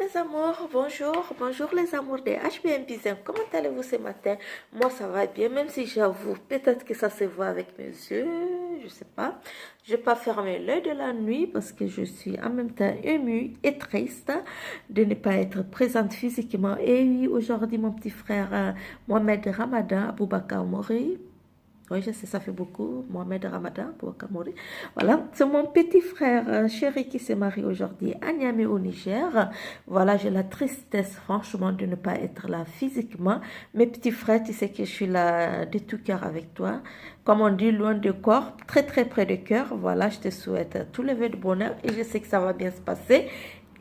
mes amours, bonjour les amours des HBM Bizem. Comment allez-vous ce matin? Moi ça va bien, même si j'avoue, peut-être que ça se voit avec mes yeux, je sais pas. Je vais pas fermer l'œil de la nuit parce que je suis en même temps émue et triste de ne pas être présente physiquement. Et oui, aujourd'hui mon petit frère Mohamed Ramadan Aboubakar Mori. Oui, je sais, ça fait beaucoup. Mohamed Ramadan, pour Kamori. Voilà, c'est mon petit frère chéri qui s'est marié aujourd'hui à Niamey au Niger. Voilà, j'ai la tristesse, franchement, de ne pas être là physiquement. Mes petits frères, tu sais que je suis là de tout cœur avec toi. Comme on dit, loin de corps, très très près de cœur. Voilà, je te souhaite tout le vœu de bonheur et je sais que ça va bien se passer.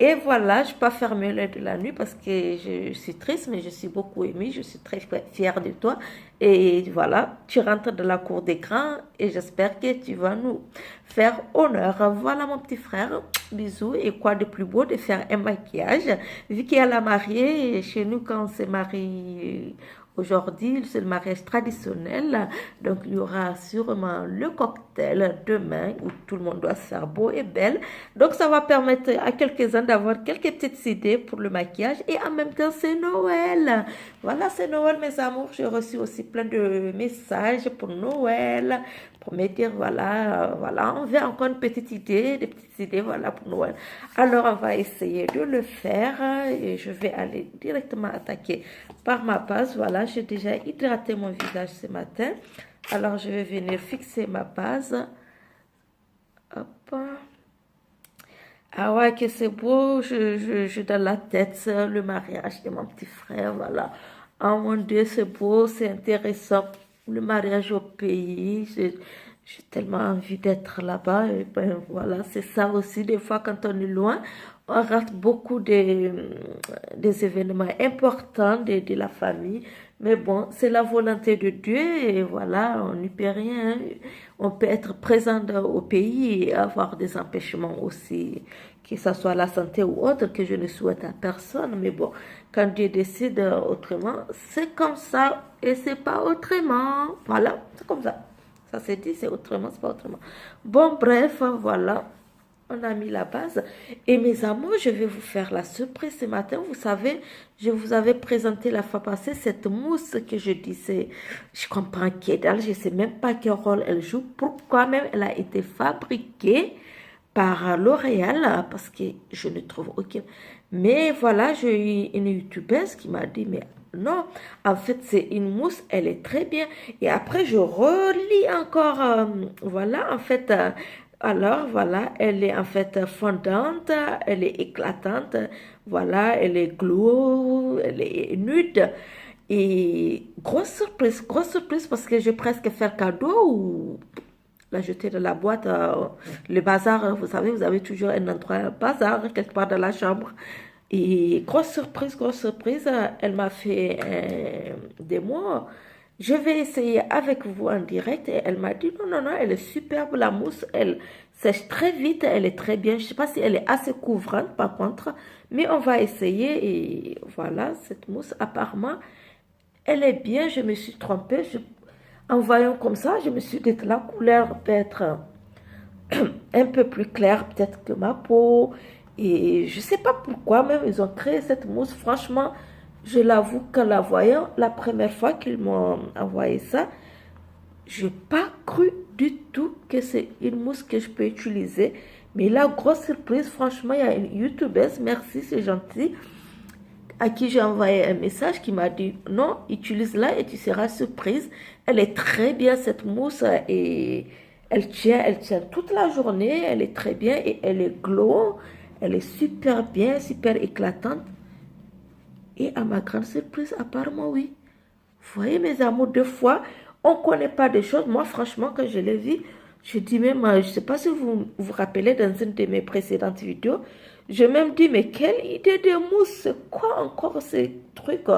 Et voilà, je ne peux pas fermer l'œil de la nuit parce que je suis triste, mais je suis beaucoup émue, je suis très fière de toi. Et voilà, tu rentres de la cour des grands et j'espère que tu vas nous faire honneur. Voilà mon petit frère, bisous. Et quoi de plus beau de faire un maquillage, vu qu'il y a la mariée, et chez nous quand on se marie aujourd'hui, c'est le mariage traditionnel, donc il y aura sûrement le cocktail demain où tout le monde doit se faire beau et belle. Donc ça va permettre à quelques-uns d'avoir quelques petites idées pour le maquillage et en même temps c'est Noël. Voilà, c'est Noël mes amours. J'ai reçu aussi plein de messages pour Noël, pour me dire voilà, on veut encore une petite idée, des petites idées voilà pour Noël. Alors on va essayer de le faire et je vais aller directement attaquer par ma base. Voilà, j'ai déjà hydraté mon visage ce matin. Alors je vais venir fixer ma base. Hop. Ah ouais, que c'est beau, je dans la tête, le mariage de mon petit frère, voilà. Oh mon Dieu, c'est beau, c'est intéressant. Le mariage au pays, j'ai tellement envie d'être là-bas. Et ben voilà, c'est ça aussi, des fois quand on est loin, on rate beaucoup des événements importants de la famille. Mais bon, c'est la volonté de Dieu et voilà, on n'y peut rien. On peut être présent au pays et avoir des empêchements aussi, que ce soit la santé ou autre, que je ne souhaite à personne. Mais bon, quand Dieu décide autrement, c'est comme ça et c'est pas autrement. Voilà, c'est comme ça. Ça s'est dit, c'est autrement, c'est pas autrement. Bon, bref, voilà. On a mis la base. Et mes amours, je vais vous faire la surprise ce matin. Vous savez, je vous avais présenté la fois passée cette mousse que je disais, je comprends qu'elle, je ne sais même pas quel rôle elle joue, pourquoi même elle a été fabriquée par L'Oréal, parce que je ne trouve aucun. Mais voilà, j'ai eu une youtubeuse qui m'a dit, mais non, en fait, c'est une mousse, elle est très bien. Et après, je relis encore, voilà, en fait, alors voilà, elle est en fait fondante, elle est éclatante, voilà, elle est glow, elle est nude. Et grosse surprise parce que je vais presque faire cadeau ou la jeter dans la boîte. Le bazar, vous savez, vous avez toujours un endroit bazar quelque part dans la chambre. Et grosse surprise, elle m'a fait des mots. Je vais essayer avec vous en direct et elle m'a dit non, elle est superbe la mousse, elle sèche très vite, elle est très bien. Je ne sais pas si elle est assez couvrante par contre, mais on va essayer et voilà, cette mousse apparemment, elle est bien, je me suis trompée. En voyant comme ça, je me suis dit que la couleur peut être un peu plus claire peut-être que ma peau. Et je ne sais pas pourquoi même ils ont créé cette mousse. Franchement, je l'avoue qu'en la voyant, la première fois qu'ils m'ont envoyé ça, je n'ai pas cru du tout que c'est une mousse que je peux utiliser. Mais la grosse surprise, franchement, il y a une youtubeuse, merci, c'est gentil, à qui j'ai envoyé un message qui m'a dit non, utilise-la et tu seras surprise. Elle est très bien cette mousse et elle tient toute la journée, elle est très bien et elle est glow, elle est super bien, super éclatante. Et à ma grande surprise, apparemment oui. Vous voyez mes amours, deux fois, on ne connaît pas des choses. Moi franchement, quand je l'ai vu, je dis même, je ne sais pas si vous vous rappelez dans une de mes précédentes vidéos, j'ai même dit, mais quelle idée de mousse, c'est quoi encore ces trucs?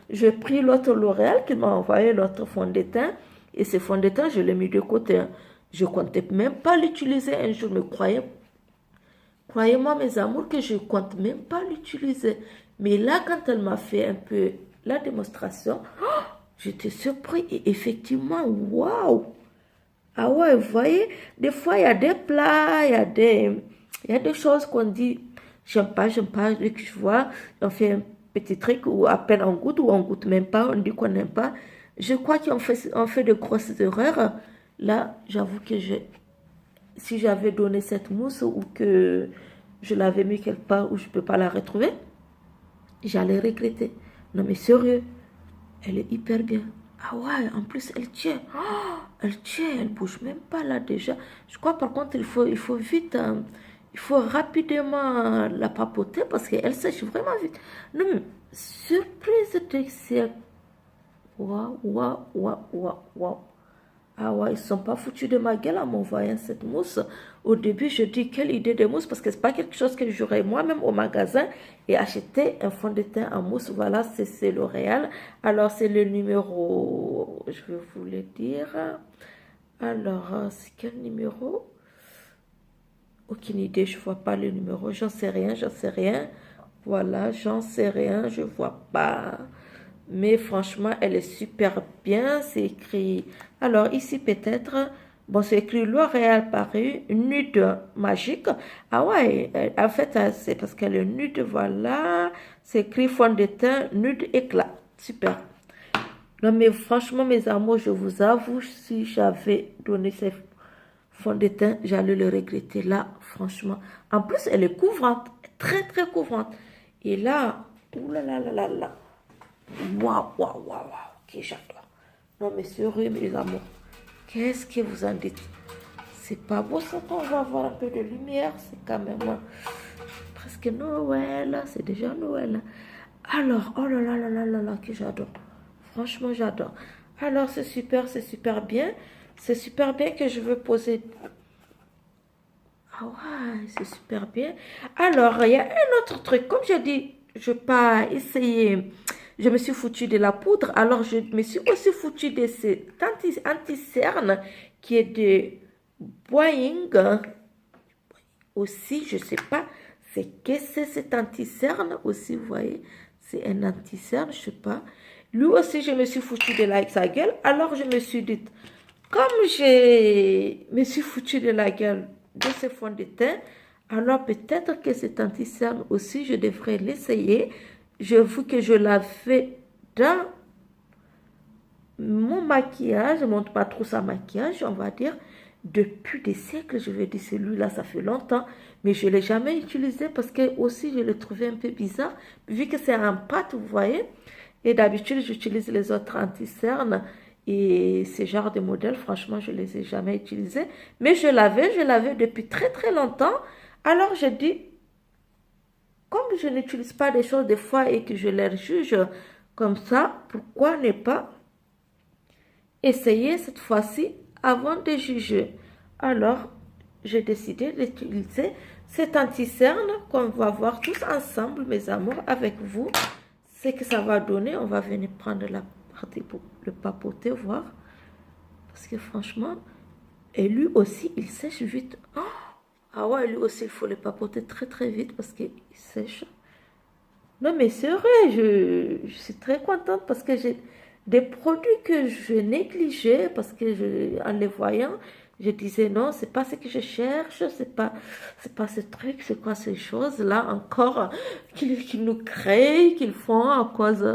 J'ai pris l'autre L'Oréal qui m'a envoyé l'autre fond de teint et ce fond de teint, je l'ai mis de côté. Je ne comptais même pas l'utiliser un jour, mais croyez-moi mes amours que je ne compte même pas l'utiliser. Mais là, quand elle m'a fait un peu la démonstration, oh, j'étais surpris et effectivement, waouh! Ah ouais, vous voyez, des fois, il y a des plats, il y a des choses qu'on dit, J'aime pas. Dès que je vois, on fait un petit truc ou à peine on goûte ou on goûte même pas, on dit qu'on n'aime pas. Je crois on fait de grosses erreurs. Là, j'avoue que si j'avais donné cette mousse ou que je l'avais mis quelque part où je ne peux pas la retrouver, j'allais regretter. Non mais sérieux, elle est hyper bien. Ah ouais, en plus elle tient. Oh, elle tient, elle bouge même pas là déjà. Je crois par contre il faut vite, il faut rapidement la papoter parce qu'elle sèche vraiment vite. Non mais, surprise de siècle. Waouh, waouh, waouh, waouh, waouh. Ah ouais, ils sont pas foutus de ma gueule en m'envoyant cette mousse. Au début, je dis quelle idée de mousse parce que c'est pas quelque chose que j'aurais moi-même au magasin et acheter un fond de teint en mousse. Voilà, c'est L'Oréal. Alors, c'est le numéro, je vais vous le dire. Alors, c'est quel numéro? Aucune idée, je vois pas le numéro. J'en sais rien, j'en sais rien. Voilà, j'en sais rien, je vois pas. Mais franchement, elle est super bien. C'est écrit. Alors, ici, peut-être. Bon, c'est écrit L'Oréal Paris, nude magique. Ah ouais, en fait, c'est parce qu'elle est nude. Voilà. C'est écrit fond de teint, nude éclat. Super. Non, mais franchement, mes amours, je vous avoue, si j'avais donné ces fonds de teint, j'allais le regretter. Là, franchement. En plus, elle est couvrante. Très, très couvrante. Et là, oulala. Waouh, waouh, waouh, waouh, que j'adore. Non, mais sérieux, mes amours, qu'est-ce que vous en dites? C'est pas beau ça, on va avoir un peu de lumière, c'est quand même presque Noël, c'est déjà Noël. Alors, oh là là là là là là, que j'adore. Franchement, j'adore. Alors, c'est super bien. C'est super bien que je veux poser. Ah ouais, c'est super bien. Alors, il y a un autre truc. Comme j'ai dit, je n'ai pas essayé. Je me suis foutu de la poudre. Alors, je me suis aussi foutu de cet anti-cerne qui est de Boeing. Aussi, je ne sais pas c'est que c'est cet anti-cerne aussi, vous voyez. C'est un anti-cerne, je ne sais pas. Lui aussi, je me suis foutu de la sa gueule. Alors, je me suis dit, comme je me suis foutu de la gueule de ce fond de teint, alors peut-être que cet anti-cerne aussi, je devrais l'essayer. J'avoue que je l'avais dans mon maquillage, je ne montre pas trop sa maquillage, on va dire, depuis des siècles. Je vais dire, celui-là, ça fait longtemps, mais je ne l'ai jamais utilisé parce que aussi, je le trouvais un peu bizarre, vu que c'est en pâte, vous voyez. Et d'habitude, j'utilise les autres anti-cernes. Et ce genre de modèles, franchement, je ne les ai jamais utilisés. Mais je l'avais depuis très très longtemps. Alors je dis, comme je n'utilise pas des choses des fois et que je les juge comme ça, pourquoi ne pas essayer cette fois-ci avant de juger? Alors, j'ai décidé d'utiliser cet anti-cerne qu'on va voir tous ensemble, mes amours, avec vous. Ce que ça va donner, on va venir prendre la partie pour le papoter, voir. Parce que franchement, et lui aussi, il sèche vite. Oh, ah ouais, lui aussi, il faut le papoter très très vite parce qu'il sèche. Non, mais c'est vrai, je suis très contente parce que j'ai des produits que je négligeais parce que en les voyant, je disais non, c'est pas ce que je cherche, c'est pas ce truc, c'est quoi ces choses-là encore qu'ils nous créent, qu'ils font à cause,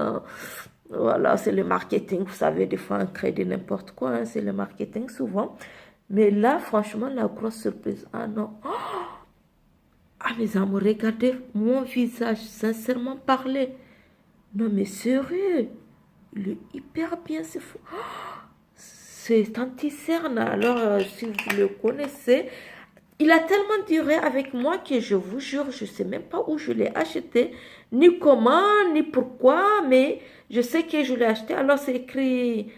voilà, c'est le marketing, vous savez, des fois on crée de n'importe quoi, hein, c'est le marketing souvent. Mais là, franchement, la grosse surprise, ah non, ah mes amours, regardez mon visage, sincèrement parler. Non mais sérieux, il est hyper bien, c'est fou. C'est anti-cerne, alors si vous le connaissez, il a tellement duré avec moi que je vous jure, je ne sais même pas où je l'ai acheté, ni comment, ni pourquoi, mais je sais que je l'ai acheté. Alors c'est écrit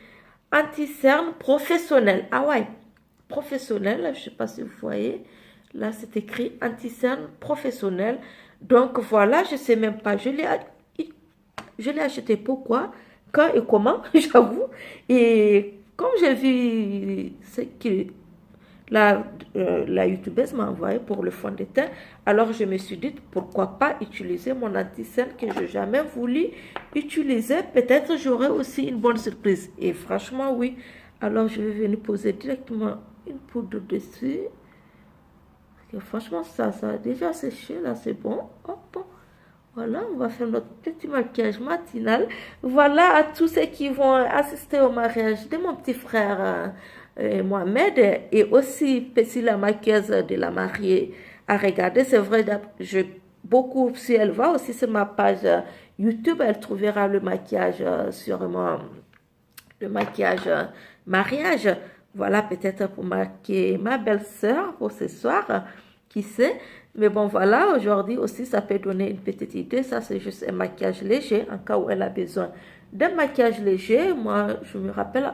anti-cerne professionnel. Ah ouais, professionnel, je ne sais pas si vous voyez. Là, c'est écrit anti-cerne professionnel. Donc voilà, je ne sais même pas. Je l'ai acheté pourquoi, quand et comment, j'avoue. Et comme j'ai vu ce que la youtubeuse m'a envoyé pour le fond de teint, alors je me suis dit pourquoi pas utiliser mon anti-cerne que je n'ai jamais voulu utiliser. Peut-être j'aurai aussi une bonne surprise. Et franchement, oui. Alors je vais venir poser directement une poudre dessus. que franchement, ça a déjà séché, là, c'est bon. Hop. Voilà, on va faire notre petit maquillage matinal. Voilà à tous ceux qui vont assister au mariage de mon petit frère Mohamed et aussi Pessi la maquilleuse de la mariée à regarder. C'est vrai, beaucoup, si elle va aussi sur ma page YouTube, elle trouvera le maquillage sûrement, le maquillage mariage. Voilà, peut-être pour maquiller ma belle-sœur pour ce soir, qui sait. Mais bon, voilà, aujourd'hui aussi, ça peut donner une petite idée. Ça, c'est juste un maquillage léger, en cas où elle a besoin d'un maquillage léger. Moi, je me rappelle,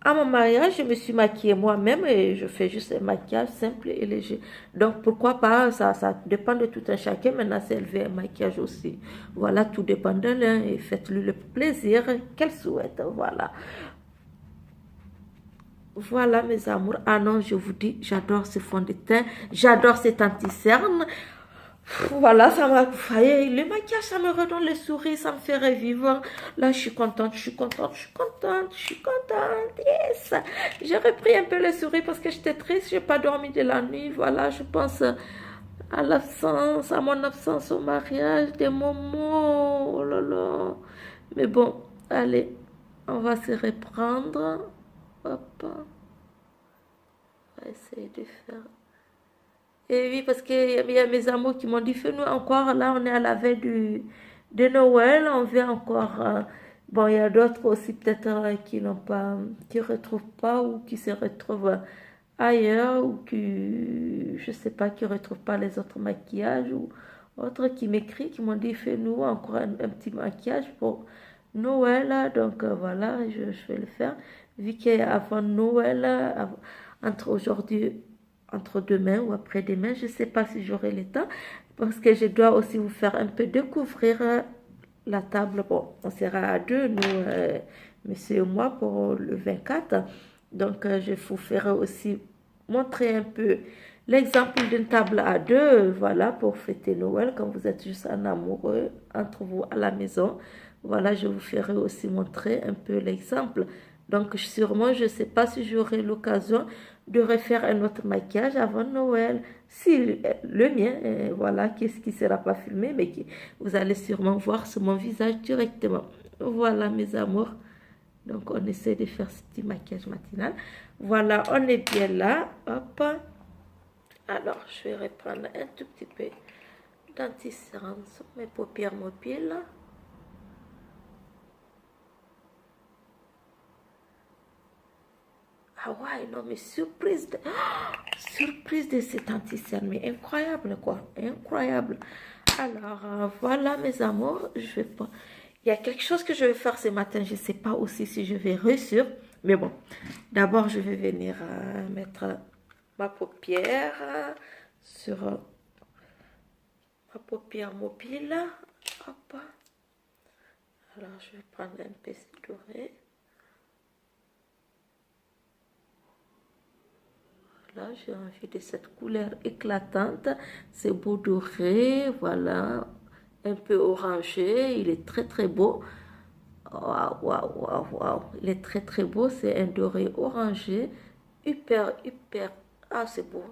à mon mariage, je me suis maquillée moi-même et je fais juste un maquillage simple et léger. Donc, pourquoi pas, ça dépend de tout un chacun. Maintenant, si elle veut un maquillage aussi, voilà, tout dépend d'elle. Hein, et faites-lui le plaisir qu'elle souhaite. Voilà. Voilà mes amours. Ah non, je vous dis, j'adore ce fond de teint. J'adore cet anti-cerne. Voilà, ça m'a failli. Le maquillage, ça me redonne le sourire, ça me fait revivre. Là, je suis contente, je suis contente, je suis contente, je suis contente. Yes! J'ai repris un peu le sourire parce que j'étais triste, j'ai pas dormi de la nuit. Voilà, je pense à l'absence, à mon absence au mariage, des moments. Oh là là. Mais bon, allez, on va se reprendre. Hop, on va essayer de faire. Et oui, parce qu'il y a mes amours qui m'ont dit, fais-nous encore, là on est à la veille de Noël, on veut encore. Bon, il y a d'autres aussi peut-être qui n'ont pas, qui ne retrouvent pas ou qui se retrouvent ailleurs ou qui, je sais pas, qui ne retrouvent pas les autres maquillages ou autres qui m'écrivent, qui m'ont dit, fais-nous encore un petit maquillage pour Noël. Donc voilà, je vais le faire. Vu qu'avant Noël, entre aujourd'hui entre demain ou après-demain. Je ne sais pas si j'aurai le temps parce que je dois aussi vous faire un peu découvrir la table. Bon, on sera à deux, nous, monsieur et moi, pour le 24. Donc, je vous ferai aussi montrer un peu l'exemple d'une table à deux, voilà, pour fêter Noël, quand vous êtes juste en amoureux entre vous à la maison. Voilà, je vous ferai aussi montrer un peu l'exemple. Donc, sûrement, je ne sais pas si j'aurai l'occasion de refaire un autre maquillage avant Noël. Si le mien, voilà, qu'est-ce qui ne sera pas filmé, mais qui, vous allez sûrement voir sur mon visage directement. Voilà, mes amours. Donc, on essaie de faire ce petit maquillage matinal. Voilà, on est bien là. Hop. Alors, je vais reprendre un tout petit peu d'anti-cerne sur mes paupières mobiles. Ah ouais, non, mais surprise surprise de cet anti-cerne, mais incroyable, quoi. Incroyable. Alors, voilà, mes amours. Je vais pas... Il y a quelque chose que je vais faire ce matin. Je ne sais pas aussi si je vais réussir. Mais bon, d'abord, je vais venir mettre ma paupière sur ma paupière mobile. Hop. Alors, je vais prendre un pinceau doré. Là, j'ai envie de cette couleur éclatante. C'est beau doré, voilà. Un peu orangé. Il est très, très beau. Waouh, waouh, waouh, waouh. Il est très, très beau. C'est un doré orangé. Hyper, hyper. Ah, c'est beau.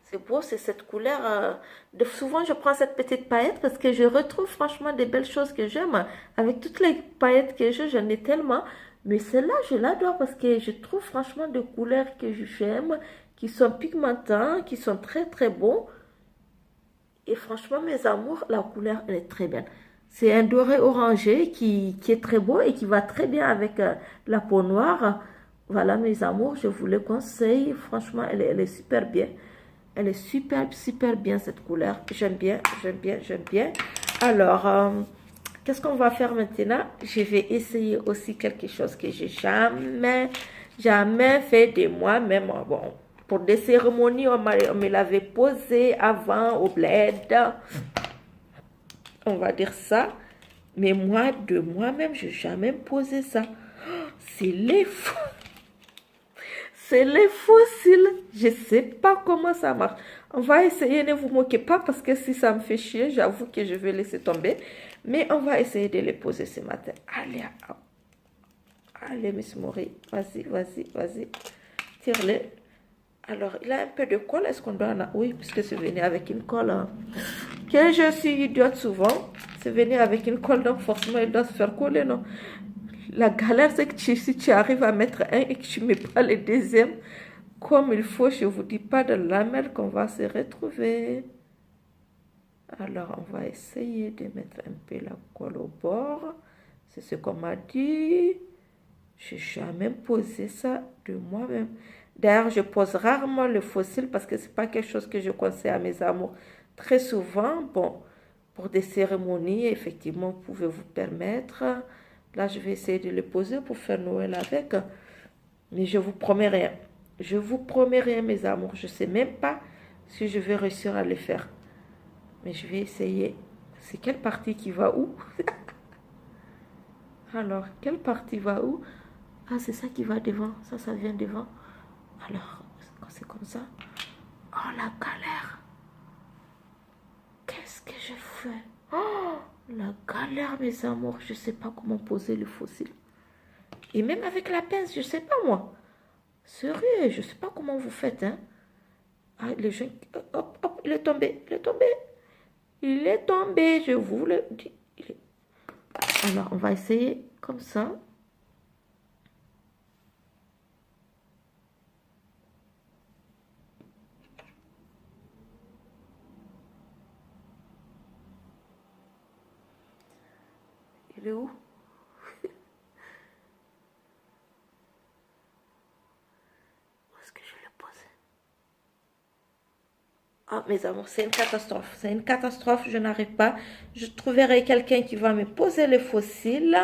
C'est beau, c'est cette couleur. Souvent, je prends cette petite paillette parce que je retrouve franchement des belles choses que j'aime. Avec toutes les paillettes que j'ai, j'en ai tellement. Mais celle-là, je l'adore parce que je trouve franchement des couleurs que j'aime, qui sont pigmentants, qui sont très très beaux. Et franchement, mes amours, la couleur, elle est très belle. C'est un doré orangé qui est très beau et qui va très bien avec la peau noire. Voilà, mes amours, je vous le conseille. Franchement, elle est super bien. Elle est super, super bien cette couleur. J'aime bien, j'aime bien, j'aime bien. Alors, qu'est-ce qu'on va faire maintenant? Je vais essayer aussi quelque chose que j'ai jamais fait de moi-même. Bon, pour des cérémonies, on me l'avait posé avant au bled. On va dire ça. Mais moi, de moi-même, je n'ai jamais posé ça. C'est les fous. C'est les fossiles. Je ne sais pas comment ça marche. On va essayer, ne vous moquez pas parce que si ça me fait chier, j'avoue que je vais laisser tomber. Mais on va essayer de les poser ce matin. Allez, allez, Miss Maury. Vas-y, vas-y, vas-y. Tire-les. Alors, il a un peu de colle. Est-ce qu'on doit en avoir? Oui, puisque c'est venu avec une colle. Hein. Que je suis idiote souvent. C'est venu avec une colle, donc forcément, il doit se faire coller, non? La galère, c'est que si tu arrives à mettre un et que tu ne mets pas le deuxième comme il faut, je ne vous dis pas de la merde qu'on va se retrouver. Alors, on va essayer de mettre un peu la colle au bord. C'est ce qu'on m'a dit. Je n'ai jamais posé ça de moi-même. D'ailleurs, je pose rarement le fossile parce que ce n'est pas quelque chose que je conseille à mes amours. Très souvent, bon, pour des cérémonies, effectivement, vous pouvez vous permettre. Là, je vais essayer de le poser pour faire Noël avec. Mais je vous promets rien. Je vous promets rien, mes amours. Je ne sais même pas si je vais réussir à le faire. Mais je vais essayer. C'est quelle partie qui va où? Alors, quelle partie va où? Ah, c'est ça qui va devant. Ça vient devant. Alors, quand c'est comme ça. Oh, la galère. Qu'est-ce que je fais? Oh, la galère, mes amours. Je ne sais pas comment poser le fossile. Et même avec la pince, je ne sais pas moi. Sérieux, je ne sais pas comment vous faites. Hein? Ah, les gens... Hop, hop, il est tombé. Il est tombé. Il est tombé, je vous le dis. Alors, on va essayer comme ça. Il est où? Où est-ce que je le pose? Ah, mes amours, c'est une catastrophe. C'est une catastrophe, je n'arrive pas. Je trouverai quelqu'un qui va me poser les fossiles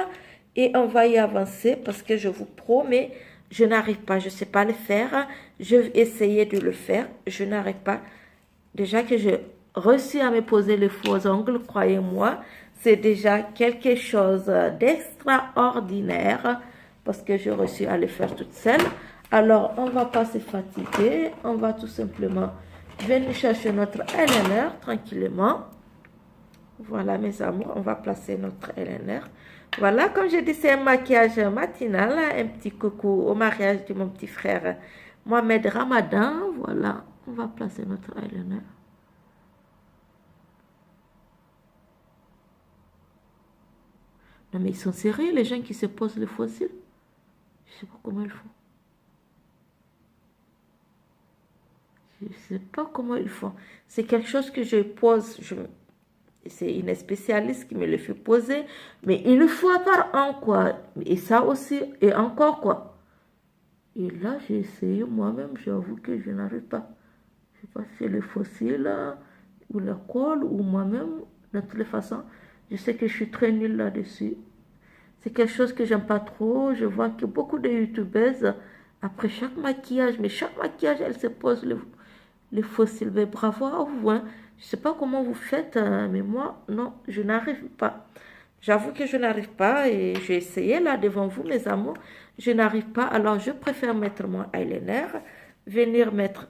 et on va y avancer parce que je vous promets, je n'arrive pas. Je ne sais pas le faire. Je vais essayer de le faire. Je n'arrive pas. Déjà que j'ai réussi à me poser les faux ongles, croyez-moi, c'est déjà quelque chose d'extraordinaire parce que j'ai réussi à le faire toute seule. Alors, on ne va pas se fatiguer. On va tout simplement venir chercher notre eyeliner tranquillement. Voilà, mes amours, on va placer notre eyeliner. Voilà, comme je dis, c'est un maquillage matinal. Un petit coucou au mariage de mon petit frère Mohamed Ramadan. Voilà, on va placer notre eyeliner. Non, mais ils sont sérieux, les gens qui se posent le fossile. Je ne sais pas comment ils font. Je ne sais pas comment ils font. C'est quelque chose que je pose. C'est une spécialiste qui me le fait poser. Mais une fois par an, quoi. Et ça aussi, et encore, quoi. Et là, j'ai essayé moi-même. J'avoue que je n'arrive pas. Je ne sais pas si c'est le fossile, ou la colle, ou moi-même. De toutes les façons, je sais que je suis très nulle là-dessus. C'est quelque chose que j'aime pas trop. Je vois que beaucoup de youtubeuses, après chaque maquillage, mais chaque maquillage, elles se posent les fossiles. Mais bravo à vous. Hein. Je ne sais pas comment vous faites, mais moi, non, je n'arrive pas. J'avoue que je n'arrive pas et j'ai essayé là devant vous, mes amours. Je n'arrive pas. Alors, je préfère mettre mon eyeliner, venir mettre...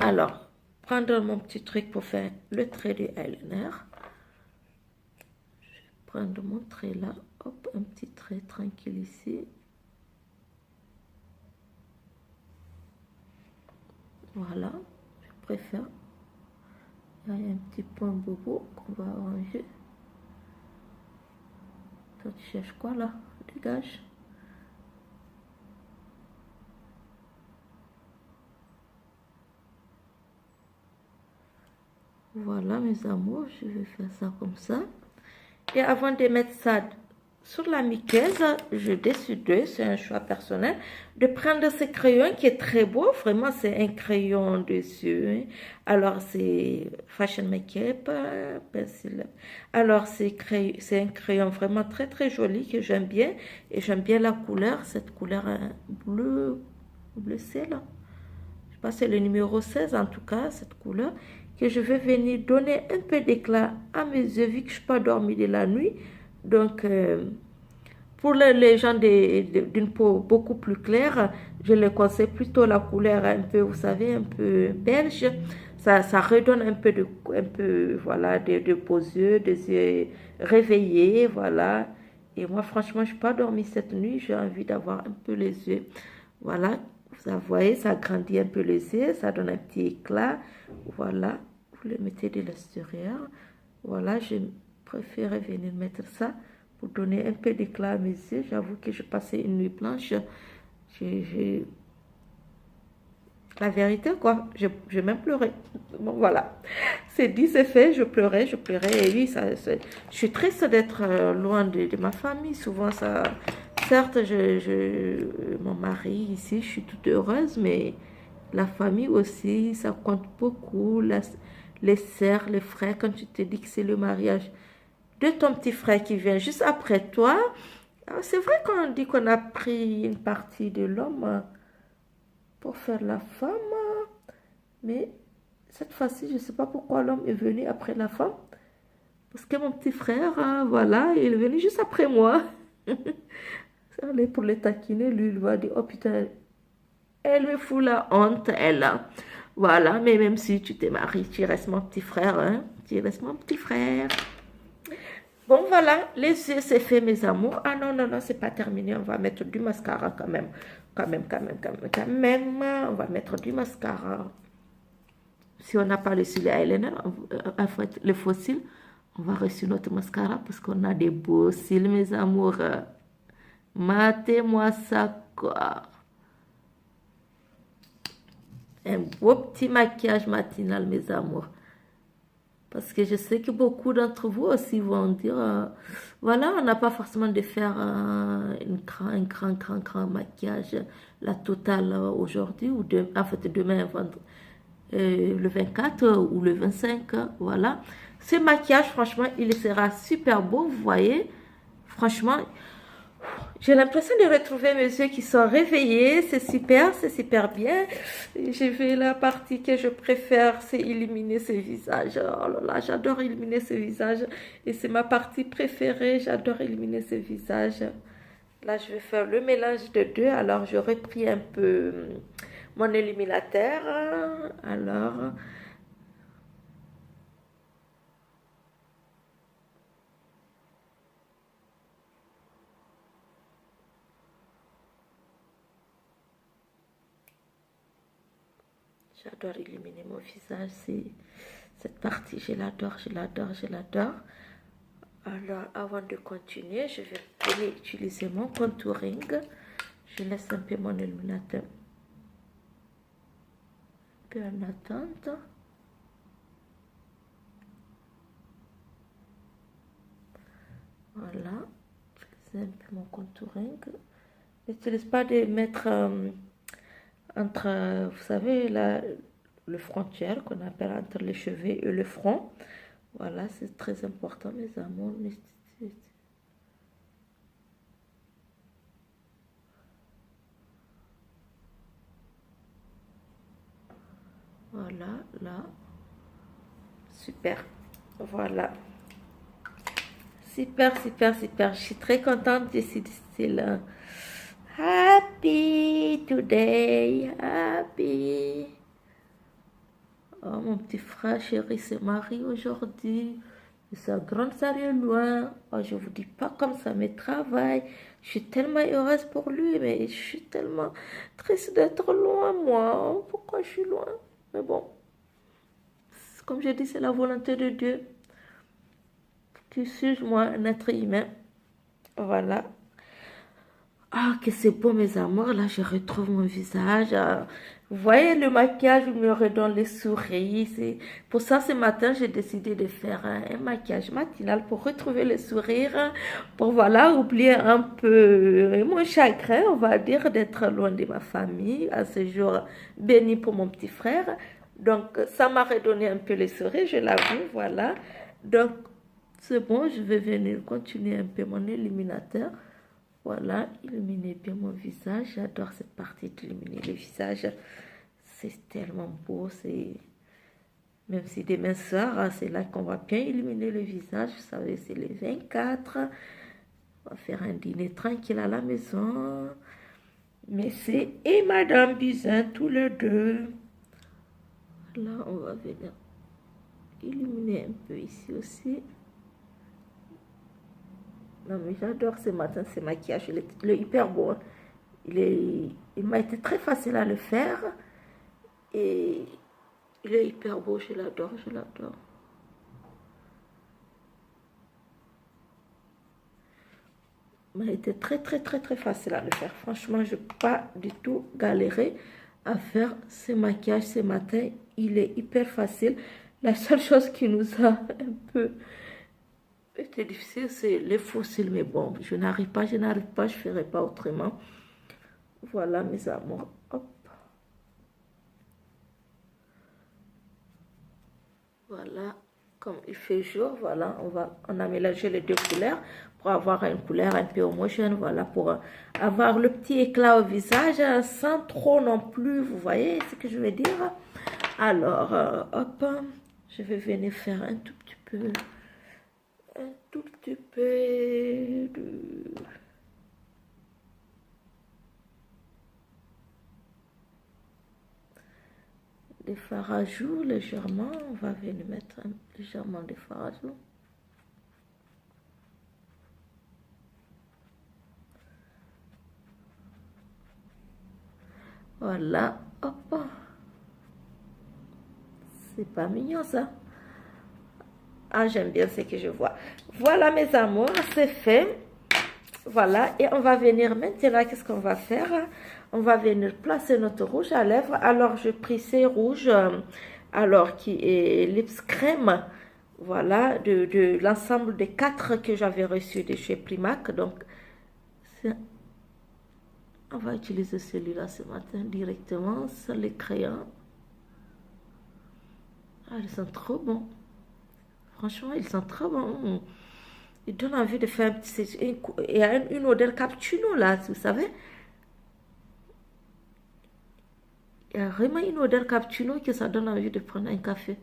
Alors, prendre mon petit truc pour faire le trait du eyeliner. Prendre mon trait là, hop, un petit trait tranquille ici. Voilà, je préfère. Il y a un petit point bobo qu'on va arranger. Toi, tu cherches quoi là? Dégage. Voilà mes amours, je vais faire ça comme ça. Et avant de mettre ça sur la miquaise, je décide, c'est un choix personnel, de prendre ce crayon qui est très beau. Vraiment, c'est un crayon dessus. Alors, c'est Fashion Makeup Pencil. Alors, c'est un crayon vraiment très, très joli que j'aime bien. Et j'aime bien la couleur, cette couleur bleu ciel. Je sais pas, c'est le numéro 16 en tout cas, cette couleur. Que je vais venir donner un peu d'éclat à mes yeux vu que je n'ai pas dormi de la nuit. Donc, pour les gens d'une peau beaucoup plus claire, je les conseille plutôt la couleur un peu, vous savez, un peu beige. Ça redonne un peu, voilà, de beaux yeux, des yeux réveillés, voilà. Et moi, franchement, je n'ai pas dormi cette nuit. J'ai envie d'avoir un peu les yeux, voilà, Vous voyez, ça agrandit un peu les yeux, ça donne un petit éclat. Voilà, vous le mettez de l'extérieur. Voilà, je préférais venir mettre ça pour donner un peu d'éclat à mes yeux. J'avoue que je passais une nuit blanche. J'ai la vérité, quoi. J'ai même pleuré. Bon, voilà. C'est dit, c'est fait. Je pleurais, je pleurais. Et oui, je suis triste d'être loin de ma famille. Souvent, ça. Certes, mon mari ici, je suis toute heureuse, mais la famille aussi, ça compte beaucoup. Les sœurs, les frères, quand tu te dis que c'est le mariage de ton petit frère qui vient juste après toi, c'est vrai qu'on dit qu'on a pris une partie de l'homme pour faire la femme, mais cette fois-ci, je ne sais pas pourquoi l'homme est venu après la femme. Parce que mon petit frère, voilà, il est venu juste après moi. Ça allait pour le taquiner, lui, il va dire, oh putain, elle me fout la honte, elle. Voilà, mais même si tu t'es marié, tu restes mon petit frère, hein. Tu restes mon petit frère. Bon, voilà, les yeux, c'est fait, mes amours. Ah non, non, non, c'est pas terminé. On va mettre du mascara quand même. Quand même, quand même, quand même, quand même. On va mettre du mascara. Si on n'a pas le cils eyeliner, en fait, le faux cils, on va reçu notre mascara parce qu'on a des beaux cils, mes amours. Matez-moi ça, quoi. Un beau petit maquillage matinal, mes amours. Parce que je sais que beaucoup d'entre vous aussi vont dire, voilà, on n'a pas forcément de faire un grand maquillage, la totale aujourd'hui, ou en fait demain, le 24 ou le 25, voilà. Ce maquillage, franchement, il sera super beau, vous voyez. Franchement, j'ai l'impression de retrouver mes yeux qui sont réveillés. C'est super bien. J'ai vu la partie que je préfère, c'est illuminer ce visage. Oh là là, j'adore illuminer ce visage. Et c'est ma partie préférée. J'adore illuminer ce visage. Là, je vais faire le mélange de deux. Alors, j'aurais pris un peu mon illuminateur. Alors, j'adore illuminer mon visage. Cette partie, je l'adore, je l'adore, je l'adore. Alors, avant de continuer, je vais aller utiliser mon contouring. Je laisse un peu mon illuminateur un peu en attente. Voilà, j'utilise un peu mon contouring. N'utilise pas de mettre entre, vous savez, le frontière qu'on appelle entre les cheveux et le front. Voilà, c'est très important, mes amours. Voilà, là. Super. Voilà. Super, super, super. Je suis très contente de ce style. Happy today. Happy. Oh, mon petit frère chéri se marie aujourd'hui. Et sa grande sœur est loin. Oh, je vous dis pas comme ça me travaille. Je suis tellement heureuse pour lui, mais je suis tellement triste d'être loin, moi. Pourquoi je suis loin? Mais bon, comme je dis, c'est la volonté de Dieu. Qui suis-je, moi, un être humain? Voilà. Ah, que c'est beau, mes amours. Là, je retrouve mon visage. Vous voyez, le maquillage me redonne les souris. Pour ça, ce matin, j'ai décidé de faire un maquillage matinal pour retrouver le sourire. Pour, voilà, oublier un peu mon chagrin, on va dire, d'être loin de ma famille à ce jour béni pour mon petit frère. Donc, ça m'a redonné un peu le sourire, je l'avoue, voilà. Donc, c'est bon, je vais venir continuer un peu mon illuminateur. Voilà, illuminer bien mon visage. J'adore cette partie d'illuminer le visage. C'est tellement beau. Même si demain soir, c'est là qu'on va bien illuminer le visage. Vous savez, c'est le 24. On va faire un dîner tranquille à la maison. Mais c'est et Madame Buzyn, tous les deux. Là, on va venir illuminer un peu ici aussi. Non, mais j'adore ce matin, ce maquillage. Il est hyper beau. Il m'a été très facile à le faire. Et il est hyper beau, je l'adore, je l'adore. Il m'a été très facile à le faire. Franchement, je n'ai pas du tout galéré à faire ce maquillage ce matin. Il est hyper facile. La seule chose qui nous a un peu été difficile, c'est les fossiles. Mais bon, je n'arrive pas, je ne ferai pas autrement. Voilà mes amours. Hop. Voilà, comme il fait jour, voilà, on a mélangé les deux couleurs pour avoir une couleur un peu homogène, voilà, pour avoir le petit éclat au visage sans trop non plus, vous voyez ce que je veux dire. Alors, hop, je vais venir faire un tout petit peu de... des fards à joues légèrement. On va venir mettre légèrement des fards à joues. Voilà, hop. C'est pas mignon ça. Ah, j'aime bien ce que je vois. Voilà mes amours, c'est fait. Voilà, et on va venir maintenant, qu'est-ce qu'on va faire? On va venir placer notre rouge à lèvres. Alors, je pris ces rouges, alors qui est Lips Crème, voilà, de l'ensemble des 4 que j'avais reçus de chez Primark. Donc, on va utiliser celui-là ce matin directement sans les crayons. Ah, ils sont trop bons. Franchement, ils sont trop bons. Ils donnent envie de faire un petit... Il y a une odeur cappuccino là, vous savez. Il y a vraiment une odeur cappuccino que ça donne envie de prendre un café.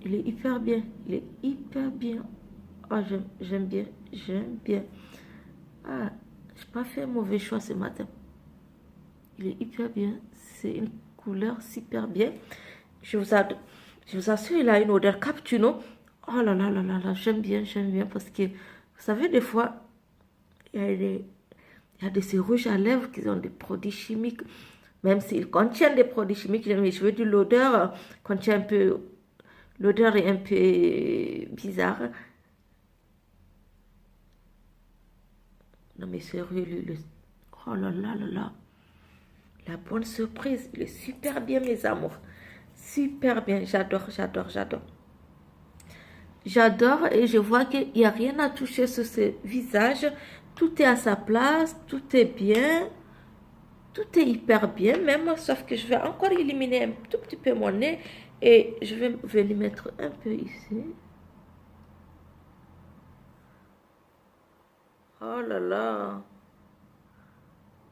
Il est hyper bien. Il est hyper bien. Ah, j'aime bien. J'aime bien. Ah, je n'ai pas fait un mauvais choix ce matin. Il est hyper bien. C'est une couleur super bien. Je vous assure, il a une odeur cappuccino. Oh là là là là là, j'aime bien parce que, vous savez, des fois, il y a des rouges à lèvres qui ont des produits chimiques. Même s'ils contiennent des produits chimiques, mais je veux dire, l'odeur contient un peu, l'odeur est un peu bizarre. Non mais sérieux, oh là là là là, la bonne surprise, il est super bien mes amours. Super bien, j'adore. J'adore et je vois qu'il n'y a rien à toucher sur ce visage. Tout est à sa place, tout est bien. Tout est hyper bien, même, sauf que je vais encore éliminer un tout petit peu mon nez. Et je vais venir mettre un peu ici. Oh là là.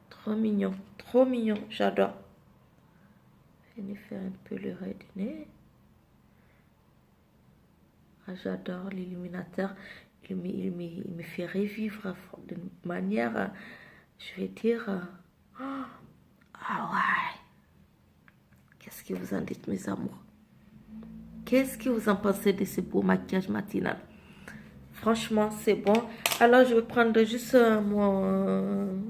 Trop mignon, j'adore. Je vais venir faire un peu le ras du nez. Ah, j'adore l'illuminateur. Il me fait revivre d'une manière, je vais dire... Ah ouais. Qu'est-ce que vous en dites, mes amours? Qu'est-ce que vous en pensez de ce beau maquillage matinal? Franchement, c'est bon. Alors, je vais prendre juste mon...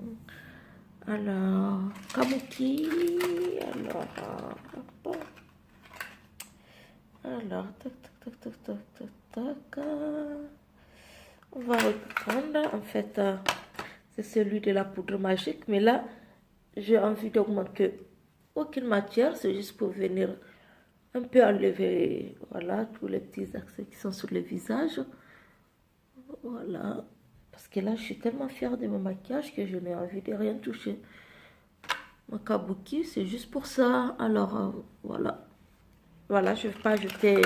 Alors, Kabuki. Alors, tac. On va reprendre. En fait, c'est celui de la poudre magique. Mais là, j'ai envie d'augmenter aucune matière. C'est juste pour venir un peu enlever, voilà, tous les petits accès qui sont sur le visage. Voilà. Parce que là, je suis tellement fière de mon maquillage que je n'ai envie de rien toucher. Mon kabuki, c'est juste pour ça. Alors, voilà. Voilà, je ne vais pas ajouter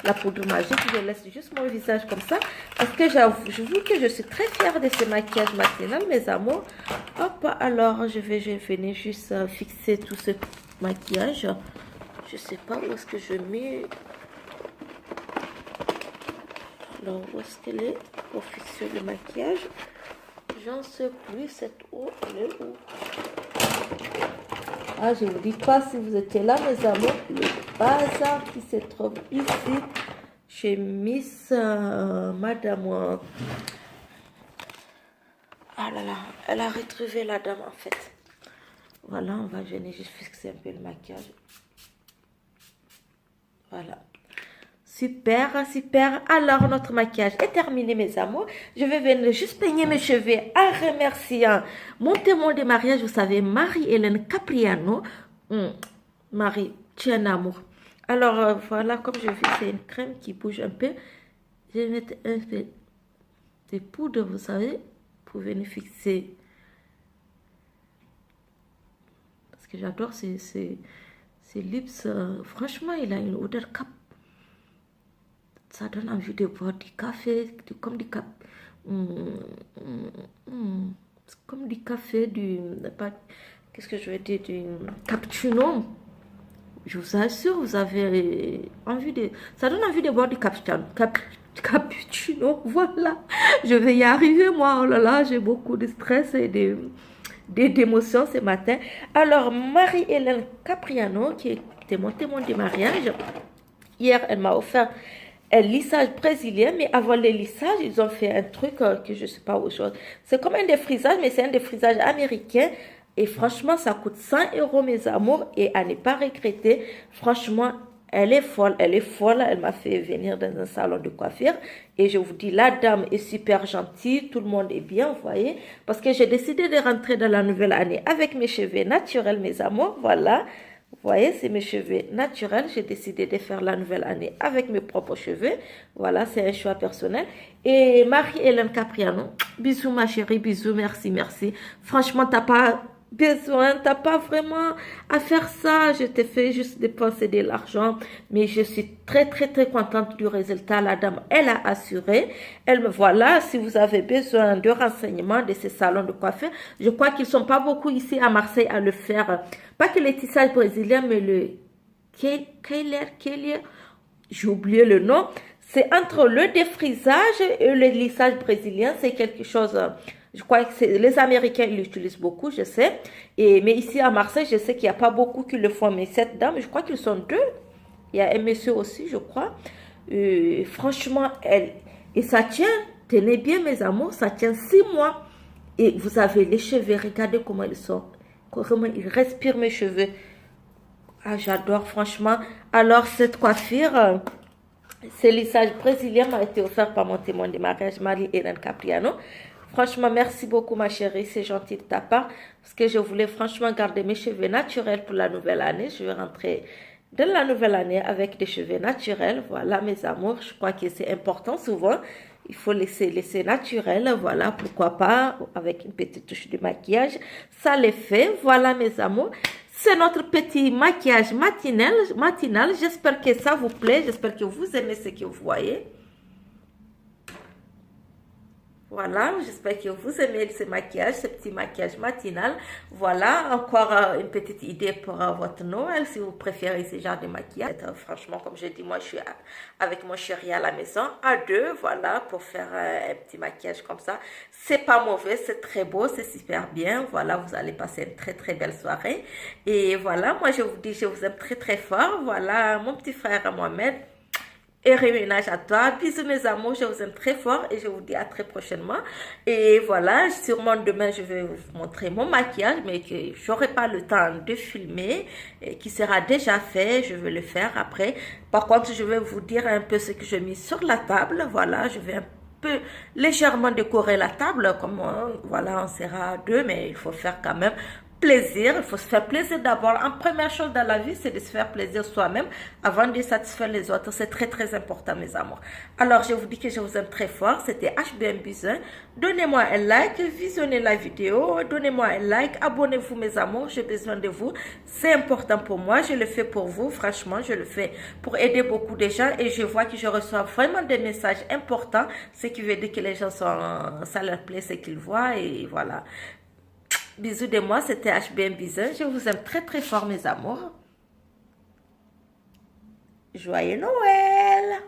la poudre magique. Je laisse juste mon visage comme ça. Parce que j'avoue que je suis très fière de ce maquillage matinal, mes amours. Hop, alors je vais venir juste fixer tout ce maquillage. Je ne sais pas où est-ce que je mets. Alors, où est-ce qu'elle est pour fixer le maquillage? J'en sais plus, cette eau, elle est où? Ah, je ne vous dis pas si vous étiez là, mes amours, le bazar qui se trouve ici, chez Miss Madame. Ah là là, elle a retrouvé la dame en fait. Voilà, on va venir juste fixer un peu le maquillage. Voilà. Super, super. Alors, notre maquillage est terminé, mes amours. Je vais venir juste peigner mes cheveux en remerciant mon témoin de mariage, vous savez, Marie-Hélène Capriano. Marie, tu es un amour. Alors, voilà, comme je vis, c'est une crème qui bouge un peu. Je vais mettre un peu de poudre, vous savez, pour venir fixer. Parce que j'adore ces lips. Franchement, il a une odeur cap. Ça donne envie de boire du café, comme du cap. Comme du café, qu'est-ce que je vais dire, du cappuccino. Je vous assure, vous avez envie de... Ça donne envie de boire du cappuccino, voilà. Je vais y arriver, moi. Oh là là, j'ai beaucoup de stress et d'émotions ce matin. Alors, Marie-Hélène Capriano, qui était mon témoin de mariage, hier, elle m'a offert un lissage brésilien, mais avant le lissage, ils ont fait un truc que je ne sais pas autre chose. C'est comme un défrisage, mais c'est un défrisage américain. Et franchement, ça coûte 100 euros, mes amours, et à ne pas regretter. Franchement, elle est folle, elle est folle. Elle m'a fait venir dans un salon de coiffure. Et je vous dis, la dame est super gentille, tout le monde est bien, vous voyez. Parce que j'ai décidé de rentrer dans la nouvelle année avec mes cheveux naturels, mes amours, voilà. Vous voyez, c'est mes cheveux naturels. J'ai décidé de faire la nouvelle année avec mes propres cheveux. Voilà, c'est un choix personnel. Et Marie-Hélène Capriano, bisous ma chérie, bisous, merci, merci. Franchement, t'as pas besoin, t'as pas vraiment à faire ça. Je t'ai fait juste dépenser de l'argent, mais je suis très contente du résultat. La dame, elle a assuré. Elle me voilà. Si vous avez besoin de renseignements de ces salons de coiffure, je crois qu'ils sont pas beaucoup ici à Marseille à le faire. Pas que les tissages brésiliens, mais le Keller, j'ai oublié le nom. C'est entre le défrisage et le lissage brésilien. C'est quelque chose. Je crois que les Américains l'utilisent beaucoup, je sais. Mais ici à Marseille, je sais qu'il n'y a pas beaucoup qui le font. Mais cette dame, je crois qu'ils sont deux. Il y a un monsieur aussi, je crois. Franchement, et ça tient, tenez bien mes amours, ça tient 6 mois. Et vous avez les cheveux, regardez comment ils sont. Comment ils respirent mes cheveux. Ah, j'adore, franchement. Alors, cette coiffure, ce lissage brésilien m'a été offert par mon témoin de mariage, Marie-Hélène Capriano. Franchement, merci beaucoup ma chérie, c'est gentil de ta part, parce que je voulais franchement garder mes cheveux naturels pour la nouvelle année. Je vais rentrer dans la nouvelle année avec des cheveux naturels. Voilà mes amours, je crois que c'est important souvent. Il faut laisser naturel, voilà, pourquoi pas, avec une petite touche de maquillage. Ça les fait, voilà mes amours. C'est notre petit maquillage matinal. J'espère que ça vous plaît, j'espère que vous aimez ce que vous voyez. Voilà, j'espère que vous aimez ce maquillage, ce petit maquillage matinal. Voilà, encore une petite idée pour votre Noël, si vous préférez ce genre de maquillage. Franchement, comme je dis, moi, je suis avec mon chéri à la maison, à deux, voilà, pour faire un petit maquillage comme ça. C'est pas mauvais, c'est très beau, c'est super bien. Voilà, vous allez passer une très belle soirée. Et voilà, moi, je vous dis, je vous aime très fort. Voilà, mon petit frère Mohamed. Et réménage à toi. Bisous mes amours, je vous aime très fort et je vous dis à très prochainement. Et voilà, sûrement demain je vais vous montrer mon maquillage, mais que j'aurai pas le temps de filmer, et qui sera déjà fait, je vais le faire après. Par contre, je vais vous dire un peu ce que j'ai mis sur la table. Voilà, je vais un peu légèrement décorer la table, comme voilà, on sera deux, mais il faut faire quand même plaisir. Il faut se faire plaisir d'abord. En première chose dans la vie, c'est de se faire plaisir soi-même avant de satisfaire les autres. C'est très important, mes amours. Alors, je vous dis que je vous aime très fort. C'était HBM Bizin. Donnez-moi un like, visionnez la vidéo, donnez-moi un like, abonnez-vous, mes amours. J'ai besoin de vous. C'est important pour moi. Je le fais pour vous. Franchement, je le fais pour aider beaucoup de gens et je vois que je reçois vraiment des messages importants. Ce qui veut dire que les gens ça leur plaît, ce qu'ils voient et voilà. Bisous de moi, c'était HBM Bizin. Je vous aime très fort, mes amours. Joyeux Noël!